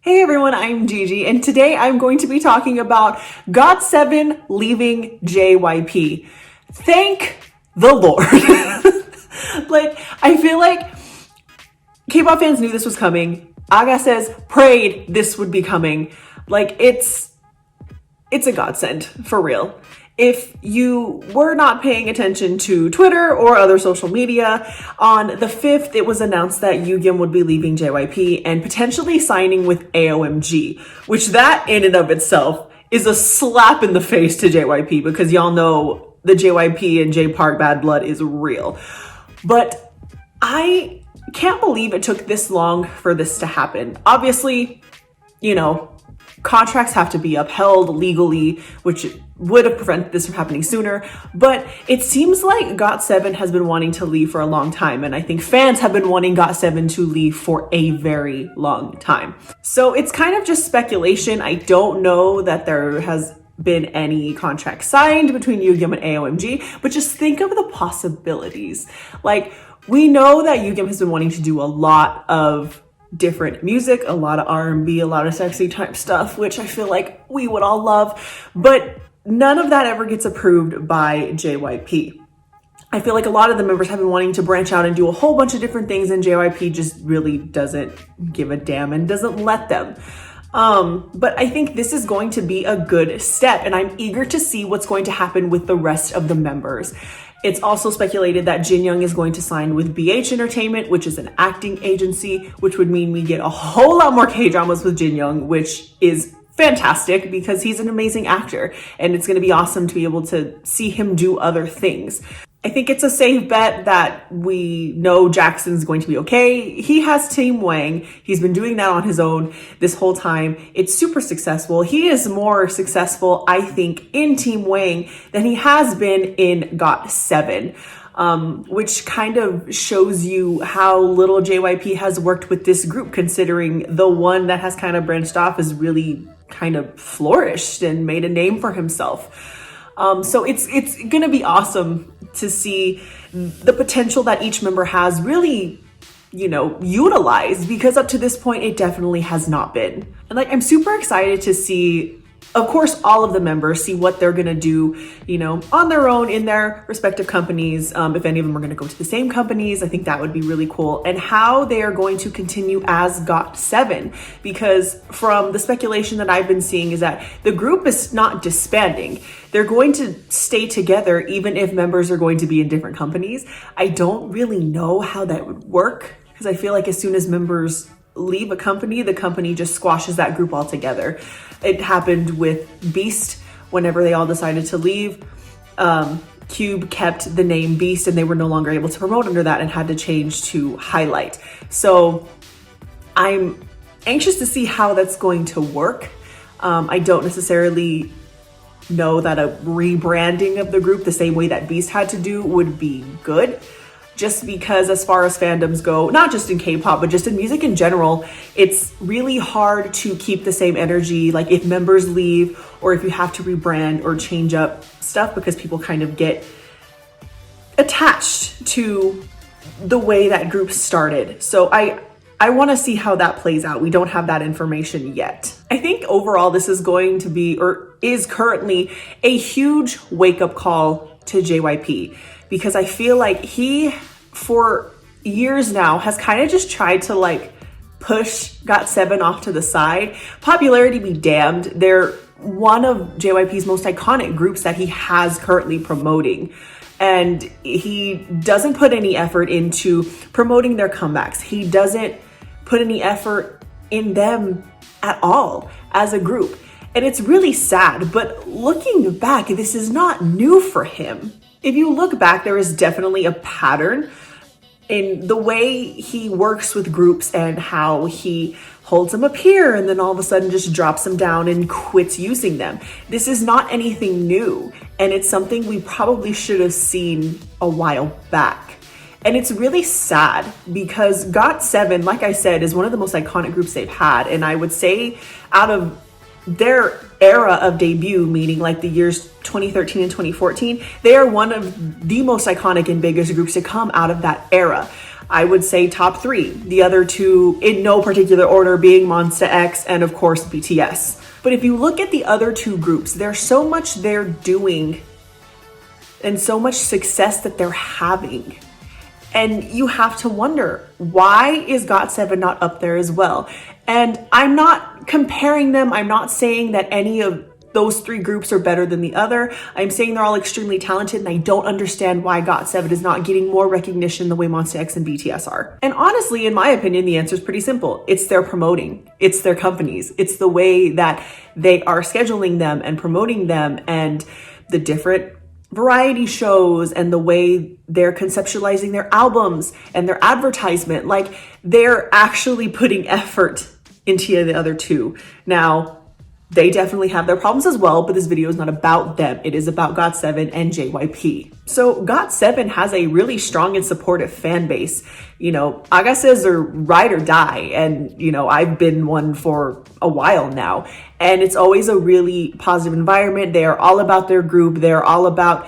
Hey everyone, I'm Gigi, and today I'm going to be talking about GOT7 leaving JYP. Thank the Lord. I feel like K-pop fans knew this was coming. Aga says, prayed this would be coming. It's a godsend, for real. If you were not paying attention to Twitter or other social media, on the 5th, it was announced that Yoongjim would be leaving JYP and potentially signing with AOMG, which that in and of itself is a slap in the face to JYP because y'all know the JYP and J Park bad blood is real. But I can't believe it took this long for this to happen. Obviously, contracts have to be upheld legally, which would have prevented this from happening sooner. But it seems like GOT7 has been wanting to leave for a long time. And I think fans have been wanting GOT7 to leave for a very long time. So it's kind of just speculation. I don't know that there has been any contract signed between Yoongjim and AOMG, but just think of the possibilities. We know that Yoongjim has been wanting to do a lot of different music, a lot of R&B, a lot of sexy type stuff, which I feel like we would all love, but none of that ever gets approved by JYP. I feel like a lot of the members have been wanting to branch out and do a whole bunch of different things, and JYP just really doesn't give a damn and doesn't let them. But I think this is going to be a good step, and I'm eager to see what's going to happen with the rest of the members. It's also speculated that Jin Young is going to sign with BH Entertainment, which is an acting agency, which would mean we get a whole lot more K-dramas with Jin Young, which is fantastic because he's an amazing actor, and it's going to be awesome to be able to see him do other things. I think it's a safe bet that we know Jackson's going to be okay. He has Team Wang. He's been doing that on his own this whole time. It's super successful. He is more successful, I think, in Team Wang than he has been in GOT7, which kind of shows you how little JYP has worked with this group, considering the one that has kind of branched off has really kind of flourished and made a name for himself. So it's gonna be awesome to see the potential that each member has really, utilized, because up to this point, it definitely has not been. And I'm super excited to see, of course, all of the members see what they're gonna do, on their own in their respective companies. If any of them are gonna go to the same companies, I think that would be really cool. And how they are going to continue as GOT7, because from the speculation that I've been seeing is that the group is not disbanding. They're going to stay together even if members are going to be in different companies. I don't really know how that would work, because I feel like as soon as members leave a company, the company just squashes that group altogether. It happened with Beast whenever they all decided to leave. Cube kept the name Beast and they were no longer able to promote under that and had to change to Highlight. So I'm anxious to see how that's going to work. I don't necessarily know that a rebranding of the group the same way that Beast had to do would be good. Just because as far as fandoms go, not just in K-pop, but just in music in general, it's really hard to keep the same energy, if members leave or if you have to rebrand or change up stuff, because people kind of get attached to the way that group started. So I want to see how that plays out. We don't have that information yet. I think overall this is going to be, or is currently, a huge wake-up call to JYP, because I feel like he, for years now, has kind of just tried to push GOT7 off to the side. Popularity be damned. They're one of JYP's most iconic groups that he has currently promoting. And he doesn't put any effort into promoting their comebacks. He doesn't put any effort in them at all as a group. And it's really sad, but looking back, this is not new for him. If you look back, there is definitely a pattern in the way he works with groups and how he holds them up here and then all of a sudden just drops them down and quits using them. This is not anything new, and it's something we probably should have seen a while back. And it's really sad because GOT7, like I said, is one of the most iconic groups they've had. And I would say out of their era of debut, meaning the years 2013 and 2014, they are one of the most iconic and biggest groups to come out of that era. I would say top 3. The other 2 in no particular order being Monsta X and of course BTS. But if you look at the other 2 groups, there's so much they're doing and so much success that they're having. And you have to wonder, why is GOT7 not up there as well? And I'm not comparing them. I'm not saying that any of those 3 groups are better than the other. I'm saying they're all extremely talented, and I don't understand why GOT7 is not getting more recognition the way Monsta X and BTS are. And honestly, in my opinion, the answer is pretty simple. It's their promoting. It's their companies. It's the way that they are scheduling them and promoting them, and the different variety shows and the way they're conceptualizing their albums and their advertisement. Like, they're actually putting effort into the other 2. Now, they definitely have their problems as well, but this video is not about them. It is about GOT7 and JYP. So GOT7 has a really strong and supportive fan base. You know, Agases are ride or die. And, you know, I've been one for a while now. And it's always a really positive environment. They are all about their group. They're all about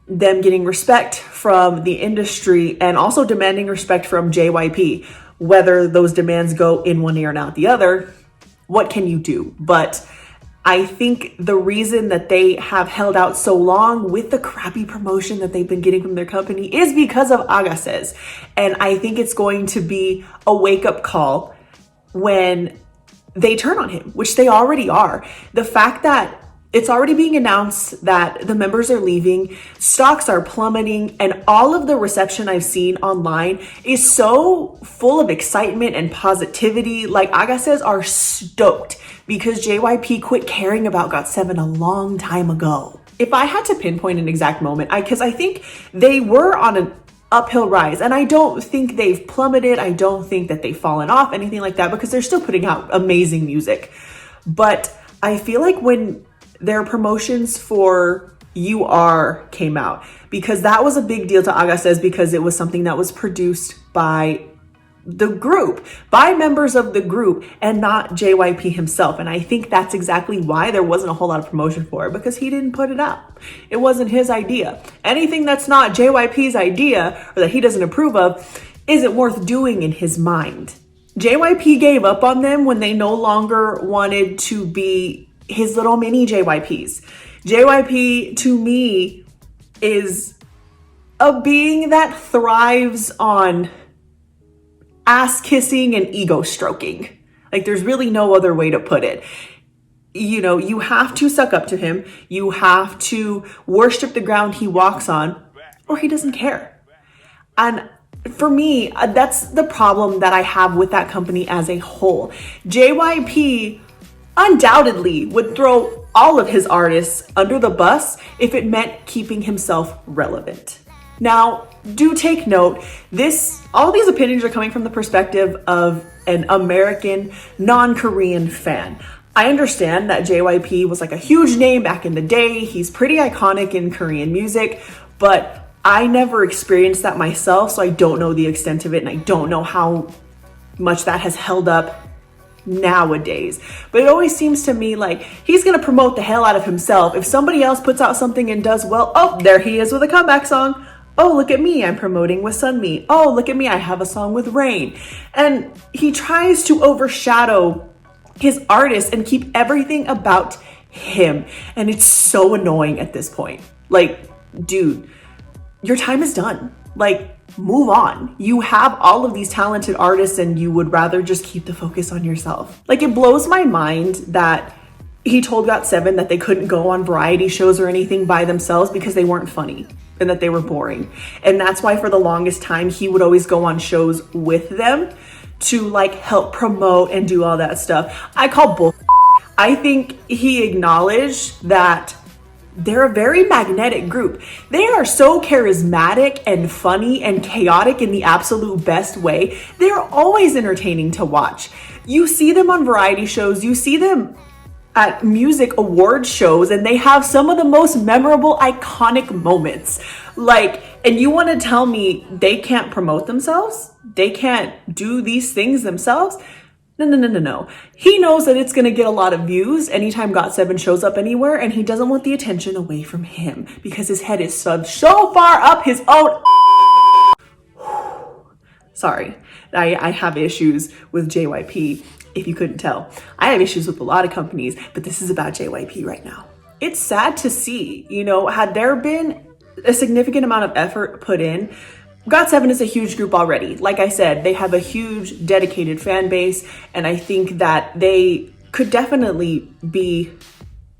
them getting respect from the industry and also demanding respect from JYP. Whether those demands go in one ear and out the other, what can you do? But I think the reason that they have held out so long with the crappy promotion that they've been getting from their company is because of Agases. And I think it's going to be a wake-up call when they turn on him, which they already are. The fact that it's already being announced that the members are leaving, stocks are plummeting, and all of the reception I've seen online is so full of excitement and positivity. Like, Agases are stoked because JYP quit caring about GOT7 a long time ago. If I had to pinpoint an exact moment, because I think they were on an uphill rise, and I don't think they've plummeted. I don't think that they've fallen off, anything like that, because they're still putting out amazing music. But I feel like when their promotions for UR came out, because that was a big deal to Agases, because it was something that was produced by the group, by members of the group, and not JYP himself. And I think that's exactly why there wasn't a whole lot of promotion for it, because he didn't put it up. It wasn't his idea. Anything that's not JYP's idea or that he doesn't approve of isn't worth doing in his mind. JYP gave up on them when they no longer wanted to be his little mini JYPs. JYP, to me, is a being that thrives on ass kissing and ego stroking. Like, there's really no other way to put it. You know, you have to suck up to him. You have to worship the ground he walks on, or he doesn't care. And for me, that's the problem that I have with that company as a whole. JYP undoubtedly would throw all of his artists under the bus if it meant keeping himself relevant. Now, do take note, all these opinions are coming from the perspective of an American, non-Korean fan. I understand that JYP was like a huge name back in the day. He's pretty iconic in Korean music, but I never experienced that myself, so I don't know the extent of it, and I don't know how much that has held up nowadays. But it always seems to me like he's gonna promote the hell out of himself. If somebody else puts out something and does well, oh, there he is with a comeback song. Oh, look at me, I'm promoting with Sunmi. Oh, look at me, I have a song with RANT. And he tries to overshadow his artist and keep everything about him. And it's so annoying at this point. Like, dude, your time is done. Like, move on. You have all of these talented artists and you would rather just keep the focus on yourself. Like, it blows my mind that he told GOT7 that they couldn't go on variety shows or anything by themselves because they weren't funny and that they were boring. And that's why for the longest time, he would always go on shows with them to like help promote and do all that stuff. I call bull. I think he acknowledged that they're a very magnetic group. They are so charismatic and funny and chaotic in the absolute best way. They're always entertaining to watch. You see them on variety shows, you see them at music award shows, and they have some of the most memorable, iconic moments. Like, and you want to tell me they can't promote themselves? They can't do these things themselves? No. He knows that it's going to get a lot of views anytime GOT7 shows up anywhere, and he doesn't want the attention away from him because his head is so far up his own. Sorry, I have issues with JYP, if you couldn't tell. I have issues with a lot of companies, but this is about JYP right now. It's sad to see, you know, had there been a significant amount of effort put in, GOT7 is a huge group already. Like I said, they have a huge dedicated fan base, and I think that they could definitely be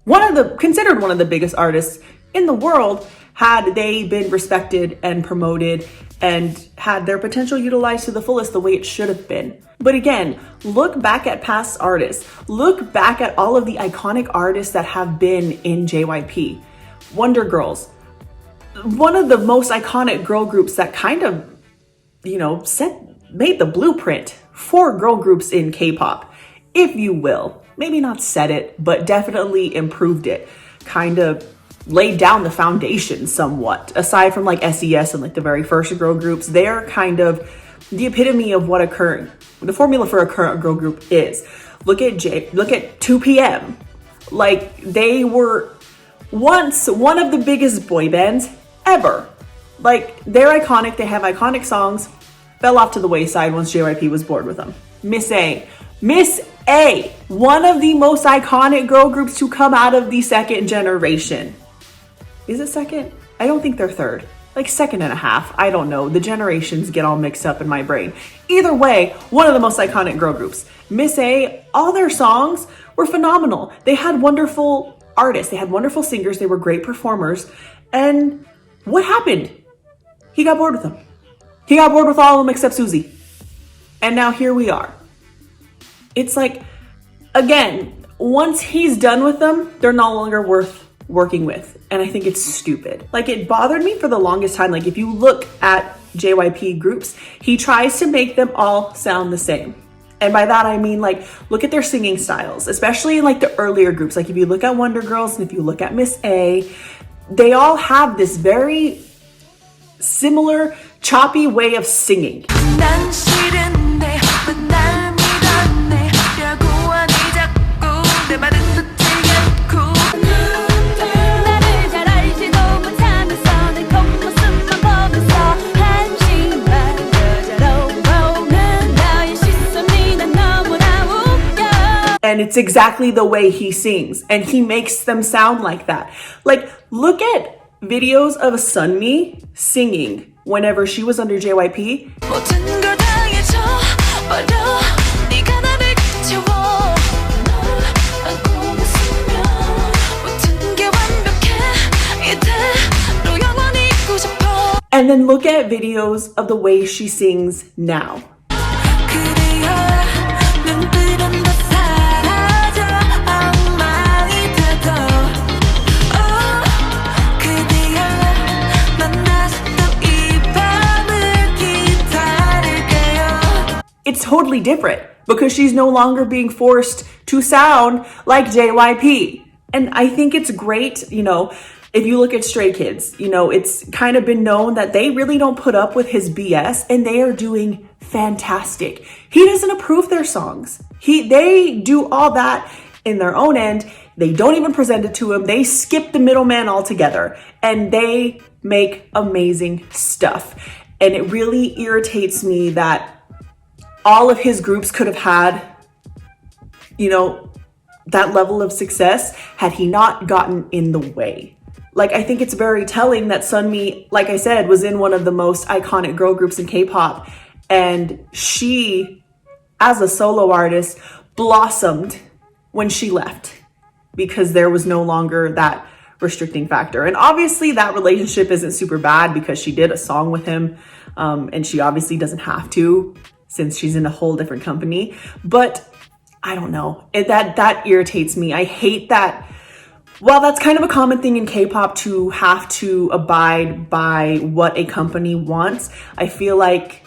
considered one of the biggest artists in the world had they been respected and promoted and had their potential utilized to the fullest the way it should have been. But again, look back at past artists. Look back at all of the iconic artists that have been in JYP. Wonder Girls, one of the most iconic girl groups that kind of, you know, made the blueprint for girl groups in K-pop, if you will. Maybe not set it, but definitely improved it. Kind of laid down the foundation somewhat. Aside from like SES and like the very first girl groups, they're kind of the epitome of what the formula for a current girl group is. Look at 2PM. Like, they were once one of the biggest boy bands ever. Like, they're iconic, they have iconic songs, fell off to the wayside once JYP was bored with them. Miss A, one of the most iconic girl groups to come out of the second generation. Is it second? I don't think they're third. Like second and a half. I don't know. The generations get all mixed up in my brain. Either way, one of the most iconic girl groups. Miss A, all their songs were phenomenal. They had wonderful artists. They had wonderful singers. They were great performers. And what happened? He got bored with them. He got bored with all of them except Suzy. And now here we are. It's like, again, once he's done with them, they're no longer worth working with. And I think it's stupid. Like, it bothered me for the longest time. Like, if you look at JYP groups, he tries to make them all sound the same. And by that, I mean, like, look at their singing styles, especially in like the earlier groups. Like if you look at Wonder Girls and if you look at Miss A, they all have this very similar choppy way of singing. And it's exactly the way he sings, and he makes them sound like that. Like, look at videos of Sunmi singing whenever she was under JYP. And then look at videos of the way she sings now. It's totally different because she's no longer being forced to sound like JYP. And I think it's great, you know, if you look at Stray Kids, you know, it's kind of been known that they really don't put up with his BS, and they are doing fantastic. He doesn't approve their songs. They do all that in their own end. They don't even present it to him. They skip the middleman altogether, and they make amazing stuff. And it really irritates me that all of his groups could have had, you know, that level of success had he not gotten in the way. Like, I think it's very telling that Sunmi, like I said, was in one of the most iconic girl groups in K-pop, and she, as a solo artist, blossomed when she left because there was no longer that restricting factor. And obviously that relationship isn't super bad because she did a song with him, and she obviously doesn't have to since she's in a whole different company. But I don't know, that irritates me. I hate that. While that's kind of a common thing in K-pop to have to abide by what a company wants, I feel like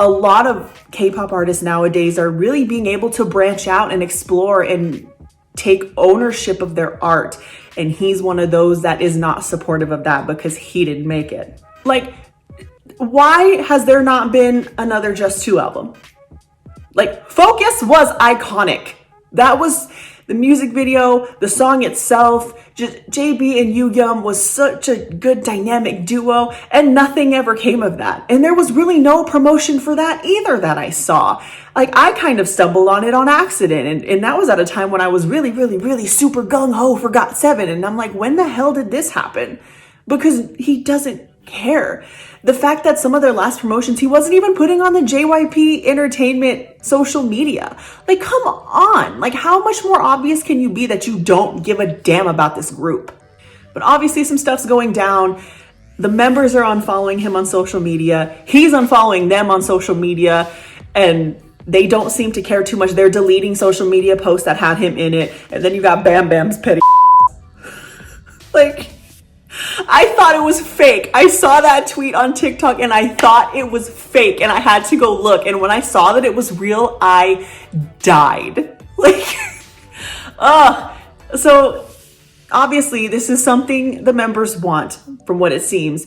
a lot of K-pop artists nowadays are really being able to branch out and explore and take ownership of their art. And he's one of those that is not supportive of that because he didn't make it. Like, why has there not been another Just 2 album? Like, Focus was iconic. The music video, the song itself, just JB and Yugyeom was such a good dynamic duo, and nothing ever came of that. And there was really no promotion for that either that I saw. Like, I kind of stumbled on it on accident, and that was at a time when I was really, really, really super gung-ho for GOT7, and I'm like, when the hell did this happen? Because he doesn't care. The fact that some of their last promotions, he wasn't even putting on the JYP Entertainment social media. Like, come on. Like, how much more obvious can you be that you don't give a damn about this group? But obviously some stuff's going down. The members are unfollowing him on social media. He's unfollowing them on social media, and they don't seem to care too much. They're deleting social media posts that had him in it. And then you got Bam Bam's petty like, I thought it was fake. I saw that tweet on TikTok and I thought it was fake, and I had to go look. And when I saw that it was real, I died. Like, so obviously this is something the members want, from what it seems.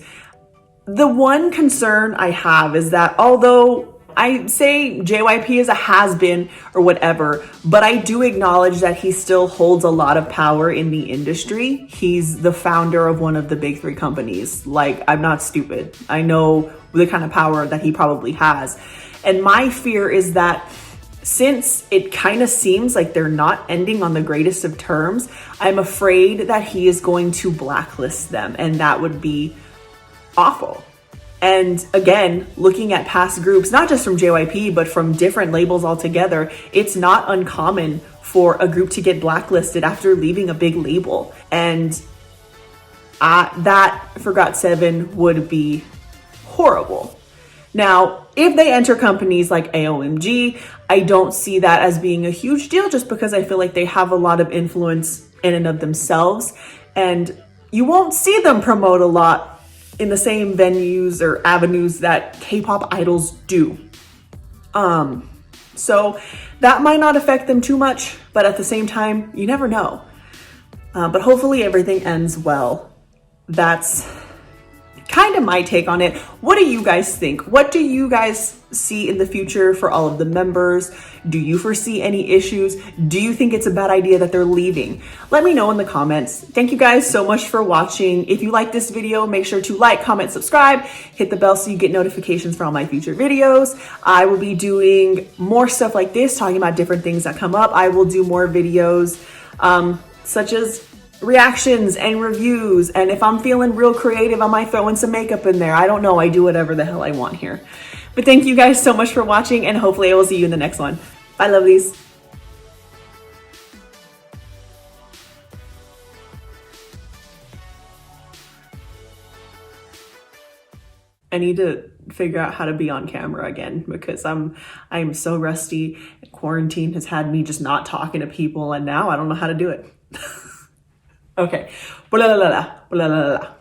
The one concern I have is that although I say JYP is a has-been or whatever, but I do acknowledge that he still holds a lot of power in the industry. He's the founder of one of the big three companies. Like, I'm not stupid. I know the kind of power that he probably has. And my fear is that since it kind of seems like they're not ending on the greatest of terms, I'm afraid that he is going to blacklist them, and that would be awful. And again, looking at past groups, not just from JYP, but from different labels altogether, it's not uncommon for a group to get blacklisted after leaving a big label. And that for GOT7 would be horrible. Now, if they enter companies like AOMG, I don't see that as being a huge deal, just because I feel like they have a lot of influence in and of themselves. And you won't see them promote a lot in the same venues or avenues that K-pop idols do. So that might not affect them too much, but at the same time, you never know. But hopefully everything ends well. That's kind of my take on it. What do you guys think? What do you guys see in the future for all of the members? Do you foresee any issues? Do you think it's a bad idea that they're leaving? Let me know in the comments. Thank you guys so much for watching. If you like this video, make sure to like, comment, subscribe, hit the bell so you get notifications for all my future videos. I will be doing more stuff like this, talking about different things that come up. I will do more videos such as reactions and reviews, and if I'm feeling real creative, I might throw in some makeup in there. I don't know. I do whatever the hell I want here. But thank you guys so much for watching, and hopefully I will see you in the next one. Bye, lovelies. I need to figure out how to be on camera again, because I'm so rusty. Quarantine has had me just not talking to people, and now I don't know how to do it. Okay. Blah, blah, blah, blah, blah, blah.